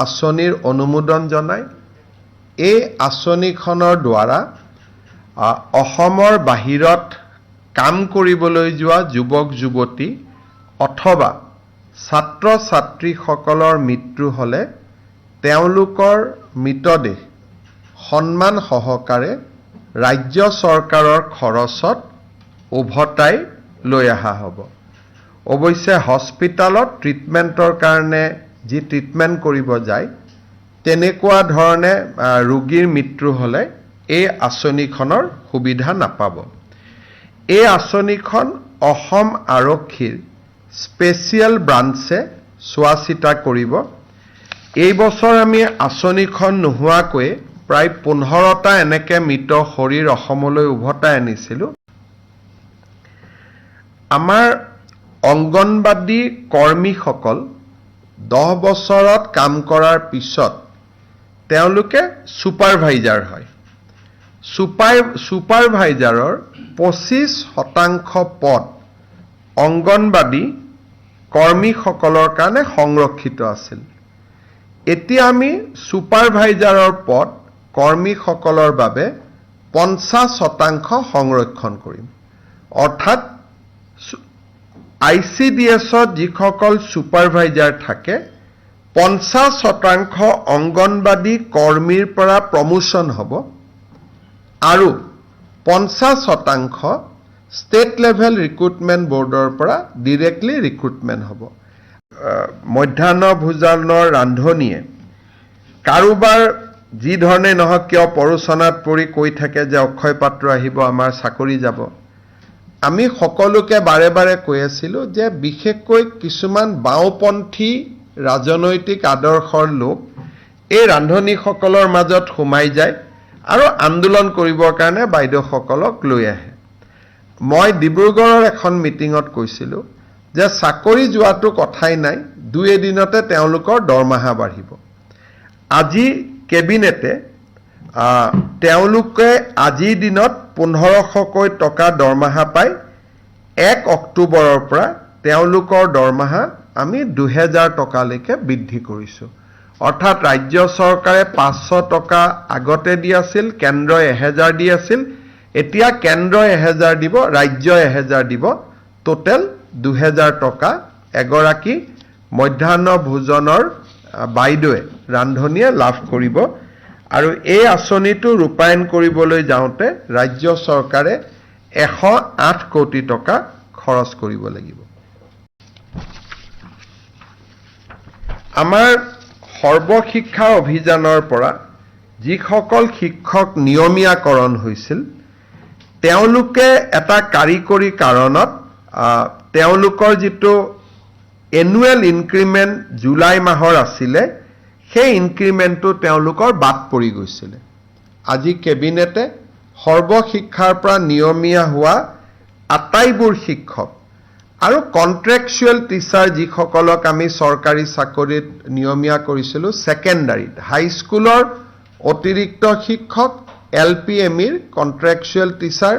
আঁচনিৰ অনুমোদন জনায়। এই আঁচনিখনৰ দ্বাৰা অসমৰ বাহিৰত কাম কৰিবলৈ যোৱা যুৱক যুৱতী অথবা ছাত্ৰ ছাত্ৰীসকলৰ মৃত্যু হ'লে তেওঁলোকৰ মৃতদেহ সন্মান সহকাৰে ৰাজ্য চৰকাৰৰ খৰচত উভতাই লৈ অহা হ'ব। অৱশ্যে হস্পিটালত ট্ৰিটমেণ্টৰ কাৰণে যি ট্ৰিটমেণ্ট কৰিব যায় তেনেকুৱা ধৰণে ৰোগীৰ মৃত্যু হ'লে এই আঁচনিখনৰ সুবিধা নাপাব। এই আঁচনিখন অসম আৰক্ষীৰ স্পেচিয়েল ব্ৰাঞ্চে চোৱা চিতা কৰিব। এই বছৰ আমি আঁচনিখন নোহোৱাকৈ প্ৰায় 15টা এনেকৈ মৃত শৰীৰ অসমলৈ উভতাই আনিছিলোঁ। আমাৰ অংগনবাদী কৰ্মীসকল 10 বছৰত কাম কৰাৰ পিছত তেওঁলোকে ছুপাৰভাইজাৰ হয়। ছুপাৰভাইজাৰৰ 25% পদ অংগনবাদী কৰ্মীসকলৰ কাৰণে সংৰক্ষিত আছিল। এতিয়া আমি ছুপাৰভাইজাৰৰ পদ কৰ্মীসকলৰ বাবে 50% সংৰক্ষণ কৰিম। অৰ্থাৎ ICDSত যিসকল ছুপাৰভাইজাৰ থাকে 50% অংগনবাদী কৰ্মীৰ পৰা প্ৰমোশ্যন হ'ব আৰু 50% ষ্টেট লেভেল ৰিক্ৰুটমেণ্ট বৰ্ডৰ পৰা ডিৰেক্টলি ৰিক্ৰুটমেণ্ট হ'ব। মধ্যাহ্ন ভোজনৰ ৰান্ধনীয়ে কাৰোবাৰ যি ধৰণে নহওক কিয় পৰোচনাত পৰি কৈ থাকে যে অক্ষয় পাত্ৰ আহিব, আমাৰ চাকৰি যাব। আমি সকলোকে বাৰে বাৰে কৈ আছিলোঁ যে বিশেষকৈ কিছুমান বাওঁপন্থী ৰাজনৈতিক আদৰ্শৰ লোক এই ৰান্ধনীসকলৰ মাজত সোমাই যায় আৰু আন্দোলন কৰিবৰ কাৰণে বাইদেউসকলক লৈ আহে। মই ডিব্ৰুগড়ৰ এখন মিটিঙত কৈছিলোঁ যে চাকৰি যোৱাটো কথাই নাই, 2 এদিনতে তেওঁলোকৰ দৰমহা বাঢ়িব। আজি কেবিনেটে তেওঁলোকে আজিৰ দিনত 1500কৈ টকা দৰমহা পায়। 1 অক্টোবৰৰ পৰা তেওঁলোকৰ দৰমহা আমি 2000 টকালৈকে বৃদ্ধি কৰিছোঁ। অৰ্থাৎ ৰাজ্য চৰকাৰে 500 টকা আগতে দি আছিল, কেন্দ্ৰই 1000 দি আছিল। এতিয়া কেন্দ্ৰই 1000 দিব, ৰাজ্যই 1000 দিব। টোটেল 2000 টকা এগৰাকী মধ্যাহ্ন ভোজনৰ বাইদেৱে ৰান্ধনীয়ে লাভ কৰিব। আৰু এই আঁচনিটো ৰূপায়ণ কৰিবলৈ যাওঁতে ৰাজ্য চৰকাৰে 108 কোটি টকা খৰচ কৰিব লাগিব। আমাৰ সৰ্বশিক্ষা অভিযানৰ পৰা যিসকল শিক্ষক নিয়মীয়াকৰণ হৈছিল তেওঁলোকে এটা কাৰিকৰী কাৰণত তেওঁলোকৰ যিটো এনুৱেল ইনক্ৰিমেণ্ট জুলাই মাহৰ আছিলে সেই ইনক্ৰিমেণ্টটো তেওঁলোকৰ বাদ পৰি গৈছিলে। আজি কেবিনেটে সৰ্বশিক্ষাৰ পৰা নিয়মীয়া হোৱা আটাইবোৰ শিক্ষক আৰু কণ্ট্ৰেকচুৱেল টিচাৰ যিসকলক আমি চৰকাৰী চাকৰিত নিয়মীয়া কৰিছিলোঁ ছেকেণ্ডাৰীত, হাইস্কুলৰ অতিৰিক্ত শিক্ষক, LPMEৰ কণ্ট্ৰেকচুৱেল টিচাৰ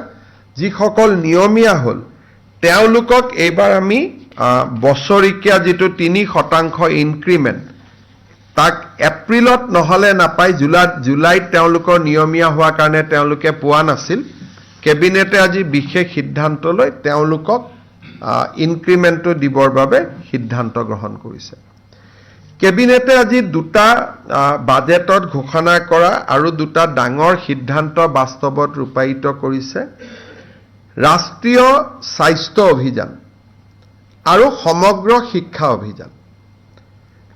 যিসকল নিয়মীয়া হ'ল তেওঁলোকক এইবাৰ আমি বছৰিকীয়া যিটো 3% ইনক্ৰিমেণ্ট তাক এপ্ৰিলত নহ'লে নাপায়, জুলাইত তেওঁলোকৰ নিয়মীয়া হোৱাৰ কাৰণে তেওঁলোকে পোৱা নাছিল। কেবিনেটে আজি বিশেষ সিদ্ধান্ত লৈ তেওঁলোকক ইনক্ৰিমেণ্টটো দিবৰ বাবে সিদ্ধান্ত গ্ৰহণ কৰিছে। কেবিনেটে আজি 2টা বাজেটত ঘোষণা কৰা আৰু 2টা ডাঙৰ সিদ্ধান্ত বাস্তৱত ৰূপায়িত কৰিছে। ৰাষ্ট্ৰীয় স্বাস্থ্য অভিযান আৰু সমগ্ৰ শিক্ষা অভিযান,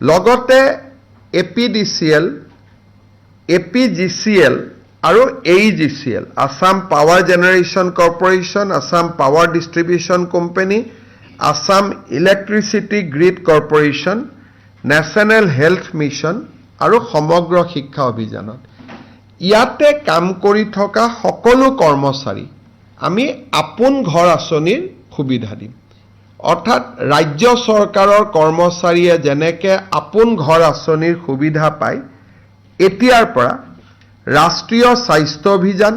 লগতে APDCL, APGCL আৰু AEGCL, Assam power generation corporation, Assam power distribution company, Assam electricity grid corporation, national health mission আৰু সমগ্ৰ শিক্ষা অভিযানত ইয়াতে কাম কৰি থকা সকলো কৰ্মচাৰী আমি আপোন ঘৰ আঁচনিৰ সুবিধা দিম। অৰ্থাৎ ৰাজ্য চৰকাৰৰ কৰ্মচাৰীয়ে যেনেকৈ আপোন ঘৰ আঁচনিৰ সুবিধা পায়, এতিয়াৰ পৰা ৰাষ্ট্ৰীয় স্বাস্থ্য অভিযান,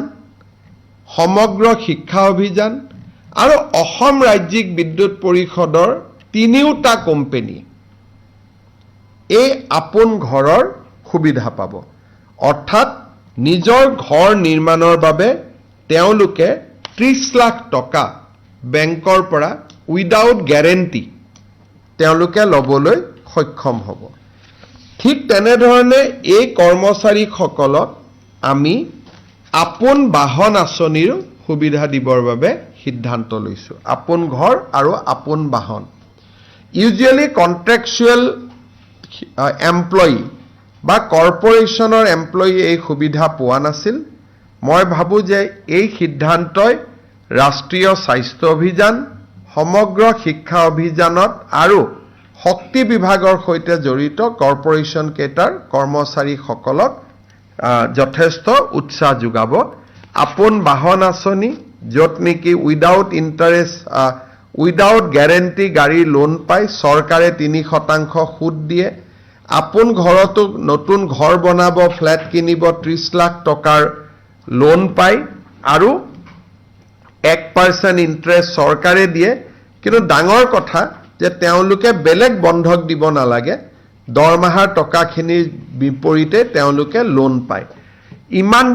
সমগ্ৰ শিক্ষা অভিযান আৰু অসম ৰাজ্যিক বিদ্যুৎ পৰিষদৰ 3টা কোম্পানী এই আপোন ঘৰৰ সুবিধা পাব। অৰ্থাৎ নিজৰ ঘৰ নিৰ্মাণৰ বাবে তেওঁলোকে 30 লাখ টকা বেংকৰ পৰা উইদাউট গ্যাৰেণ্টি তেওঁলোকে ল'বলৈ সক্ষম হ'ব। ঠিক তেনেধৰণে এই কৰ্মচাৰীসকলক আমি আপোন বাহন আঁচনিৰ সুবিধা দিবৰ বাবে সিদ্ধান্ত লৈছোঁ। আপোন ঘৰ আৰু আপোন বাহন। ইউজুৱেলি কন্ট্ৰেকচুৱেল এমপ্লয়ী বা কৰ্পৰেশ্যনৰ এমপ্লয়ী এই সুবিধা পোৱা নাছিল। মই ভাবোঁ যে এই সিদ্ধান্তই ৰাষ্ট্ৰীয় স্বাস্থ্য অভিযান, সমগ্ৰ শিক্ষা অভিযানত আৰু শক্তি বিভাগৰ সৈতে জড়িত কৰ্পৰেশ্যন কেইটাৰ কৰ্মচাৰীসকলক যথেষ্ট উৎসাহ যোগাব। আপোন বাহন আঁচনি, য'ত নেকি উইদাউট ইণ্টাৰেষ্ট উইদাউট গ্যাৰেণ্টি গাড়ী লোন পায়, চৰকাৰে 3% সুদ দিয়ে। আপোন ঘৰতো নতুন ঘৰ বনাব, ফ্লেট কিনিব, 30 লাখ টকাৰ লোন পায় আৰু 1% ইণ্টাৰেষ্ট চৰকাৰে দিয়ে। কিন্তু ডাঙৰ কথা যে তেওঁলোকে বেলেগ বন্ধক দিব নালাগে, দৰমহাৰ টকাখিনিৰ বিপৰীতে তেওঁলোকে লোন পায়। ইমান